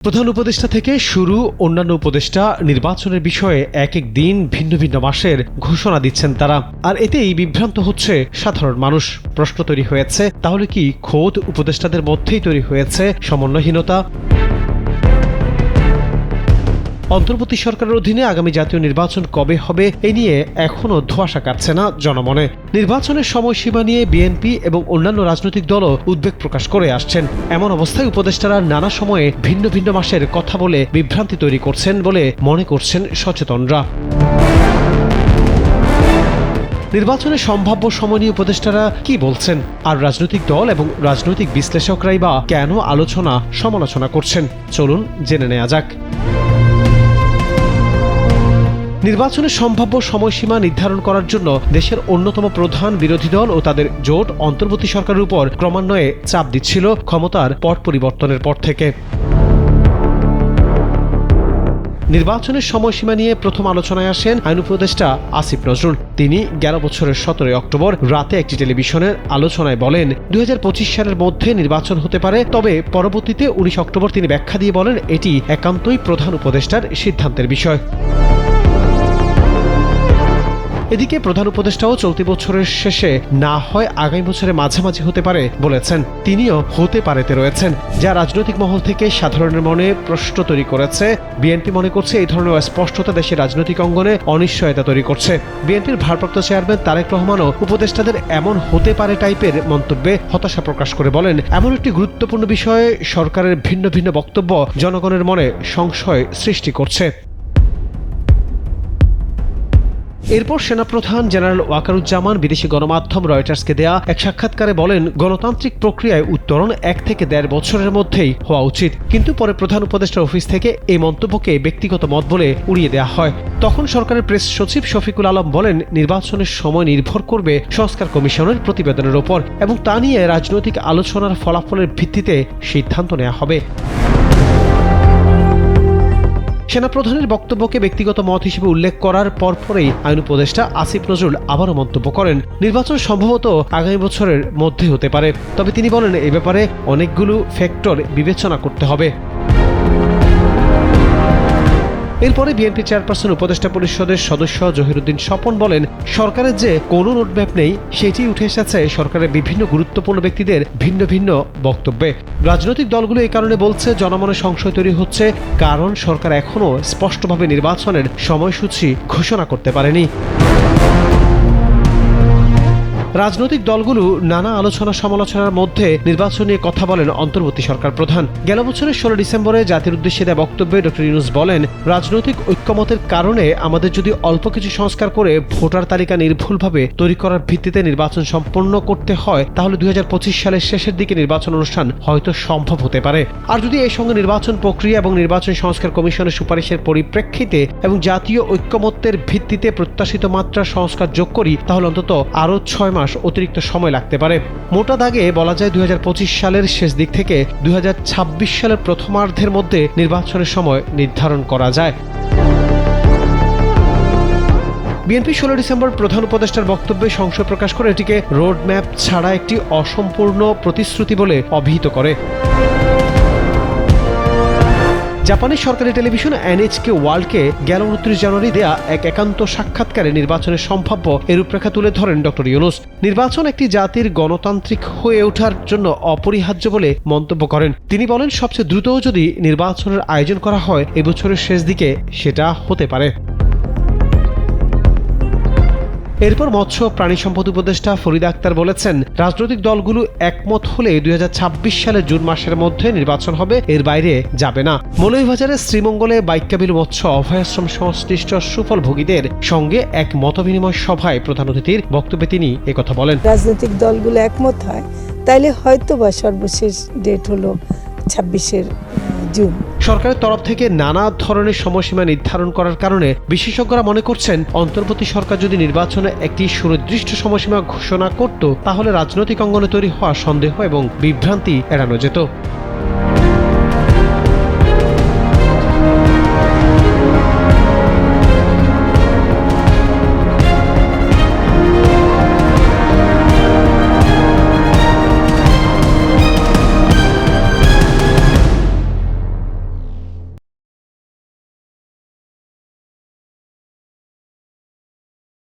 প্রধান উপদেষ্টা থেকে শুরু অন্যান্য উপদেষ্টা নির্বাচনের বিষয়ে এক এক দিন ভিন্ন ভিন্ন মাসের ঘোষণা দিচ্ছেন তারা, আর এতেই বিভ্রান্ত হচ্ছে সাধারণ মানুষ। প্রশ্ন তৈরি হয়েছে, তাহলে কি খোদ উপদেষ্টাদের মধ্যেই তৈরি হয়েছে সমন্বয়হীনতা? অন্তর্বর্তী সরকারের অধীনে আগামী জাতীয় নির্বাচন কবে হবে এ নিয়ে এখনও ধোঁয়াশা কাটছে না জনমনে। নির্বাচনের সময়সীমা নিয়ে বিএনপি এবং অন্যান্য রাজনৈতিক দলও উদ্বেগ প্রকাশ করে আসছেন। এমন অবস্থায় উপদেষ্টারা নানা সময়ে ভিন্ন ভিন্ন মাসের কথা বলে বিভ্রান্তি তৈরি করছেন বলে মনে করছেন সচেতনরা। নির্বাচনের সম্ভাব্য সময় নিয়ে উপদেষ্টারা কি বলছেন, আর রাজনৈতিক দল এবং রাজনৈতিক বিশ্লেষকরাই বা কেন আলোচনা সমালোচনা করছেন, চলুন জেনে নেওয়া যাক। নির্বাচনের সম্ভাব্য সময়সীমা নির্ধারণ করার জন্য দেশের অন্যতম প্রধান বিরোধী দল ও তাদের জোট অন্তর্বর্তী সরকারের উপর ক্রমান্বয়ে চাপ দিচ্ছিল ক্ষমতার পট পরিবর্তনের পর থেকে। নির্বাচনের সময়সীমা নিয়ে প্রথম আলোচনায় আসেন আইন উপদেষ্টা আসিফ নজরুল। তিনি 11 বছরের 17 অক্টোবর রাতে একটি টেলিভিশনের আলোচনায় বলেন, 2025 সালের মধ্যে নির্বাচন হতে পারে, তবে পরবর্তীতে 19 অক্টোবর তিনি ব্যাখ্যা দিয়ে বলেন এটি একান্তই প্রধান উপদেষ্টার সিদ্ধান্তের বিষয়। এদিকে প্রধান উপদেষ্টাও চলতি বছরের শেষে না হয় আগামী বছরের মাঝামাঝি হতে পারে বলেছেন। তিনিও হতে পারেতে রয়েছেন, যা রাজনৈতিক মহল থেকে সাধারণের মনে প্রশ্ন তৈরি করেছে। বিএনপি মনে করছে এই ধরনের অস্পষ্টতা দেশের রাজনৈতিক অঙ্গনে অনিশ্চয়তা তৈরি করছে। বিএনপির ভারপ্রাপ্ত চেয়ারম্যান তারেক রহমানও উপদেষ্টাদের এমন হতে পারে টাইপের মন্তব্যে হতাশা প্রকাশ করে বলেন, এমন একটি গুরুত্বপূর্ণ বিষয়ে সরকারের ভিন্ন ভিন্ন বক্তব্য জনগণের মনে সংশয় সৃষ্টি করছে। এরপর সেনাপ্রধান জেনারেল ওয়াকারুজ্জামান বিদেশি গণমাধ্যম রয়টার্সকে দেয়া এক সাক্ষাৎকারে বলেন, গণতান্ত্রিক প্রক্রিয়ায় উত্তরণ 1 থেকে 1.5 বছরের মধ্যেই হওয়া উচিত। কিন্তু পরে প্রধান উপদেষ্টার অফিস থেকে এই মন্তব্যকে ব্যক্তিগত মত বলে উড়িয়ে দেওয়া হয়। তখন সরকারের প্রেস সচিব শফিকুল আলম বলেন, নির্বাচনের সময় নির্ভর করবে সংস্কার কমিশনের প্রতিবেদনের ওপর এবং তা নিয়ে রাজনৈতিক আলোচনার ফলাফলের ভিত্তিতে সিদ্ধান্ত নেওয়া হবে। সেনাপ্রধানের বক্তব্যকে ব্যক্তিগত মত হিসেবে উল্লেখ করার পরপরেই আইন উপদেষ্টা আসিফ নজরুল আবারও মন্তব্য করেন, নির্বাচন সম্ভবত আগামী বছরের মধ্যে হতে পারে, তবে তিনি বলেন এ ব্যাপারে অনেকগুলো ফ্যাক্টর বিবেচনা করতে হবে। এরপরে বিএনপি চেয়ারপারসন উপদেষ্টা পরিষদের সদস্য জহিরুদ্দিন স্বপন বলেন, সরকারের যে কোনো রোডম্যাপ নেই সেটি উঠে এসেছে সরকারের বিভিন্ন গুরুত্বপূর্ণ ব্যক্তিদের ভিন্ন ভিন্ন বক্তব্যে। রাজনৈতিক দলগুলো এই কারণে বলছে জনমনে সংশয় তৈরি হচ্ছে, কারণ সরকার এখনও স্পষ্টভাবে নির্বাচনের সময়সূচি ঘোষণা করতে পারেনি। রাজনৈতিক দলগুলো নানা আলোচনা সমালোচনার মধ্যে নির্বাচন নিয়ে কথা বলেন অন্তর্বর্তী সরকার প্রধান। গেল বছরের 16 ডিসেম্বরে জাতির উদ্দেশ্যে দেয়া বক্তব্যে ডক্টর ইউনূস বলেন, রাজনৈতিক ঐক্যমতের কারণে আমাদের যদি অল্প কিছু সংস্কার করে ভোটার তালিকা নির্ভুলভাবে তৈরি করার ভিত্তিতে নির্বাচন সম্পন্ন করতে হয়, তাহলে 2025 সালের শেষের দিকে নির্বাচন অনুষ্ঠান হয়তো সম্ভব হতে পারে। আর যদি এই সঙ্গে নির্বাচন প্রক্রিয়া এবং নির্বাচন সংস্কার কমিশনের সুপারিশের পরিপ্রেক্ষিতে এবং জাতীয় ঐক্যমত্যের ভিত্তিতে প্রত্যাশিত মাত্রার সংস্কার যোগ করি, তাহলে অন্তত আরও 6 মাস অতিরিক্ত সময় লাগতে পারে। মোটা দাগে বলা যায় 2025 সালের শেষ দিক থেকে 2026 সালের প্রথমার্ধের মধ্যে নির্বাচনের সময় নির্ধারণ করা যায়। বিএনপি 16 ডিসেম্বর প্রধান উপদেষ্টার বক্তব্যে সংশয় প্রকাশ করে এটিকে রোডম্যাপ ছাড়া একটি অসম্পূর্ণ প্রতিশ্রুতি বলে অভিহিত করে। জাপানি সরকারি টেলিভিশন NHK ওয়ার্ল্ডকে গেল 29 জানুয়ারি দেয়া এক একান্ত সাক্ষাৎকারে নির্বাচনের সম্ভাব্য এর রূপরেখা তুলে ধরেন ডক্টর ইউনূস। নির্বাচন একটি জাতির গণতান্ত্রিক হয়ে ওঠার জন্য অপরিহার্য বলে মন্তব্য করেন। তিনি বলেন, সবচেয়ে দ্রুত যদি নির্বাচনের আয়োজন করা হয় এবছরের শেষ দিকে সেটা হতে পারে। এরপর মৎস্য প্রাণী সম্পদ উপদেষ্টা ফরিদা আক্তার বলেছেন, রাজনৈতিক দলগুলো একমত হলে 2026 সালের জুন মাসের মধ্যে নির্বাচন হবে, এর বাইরে যাবে না। মৌলভীবাজারের শ্রীমঙ্গলে বাইক্যাবিল মৎস্য অভয়াশ্রম সংশ্লিষ্ট সুফল ভোগীদের সঙ্গে এক মতবিনিময় সভায় প্রধান অতিথির বক্তব্যে তিনি একথা বলেন, রাজনৈতিক দলগুলো একমত হয় তাইলে হয়তো বা সর্বশেষ ডেট হলো 26 জুন। সরকারের তরফ থেকে নানা ধরনের সময়সীমা নির্ধারণ করার কারণে বিশেষজ্ঞরা মনে করছেন, অন্তর্বর্তী সরকার যদি নির্বাচনে একটি সুনির্দিষ্ট সময়সীমা ঘোষণা করত, তাহলে রাজনৈতিক অঙ্গনে তৈরি হওয়া সন্দেহ এবং বিভ্রান্তি এড়ানো যেত।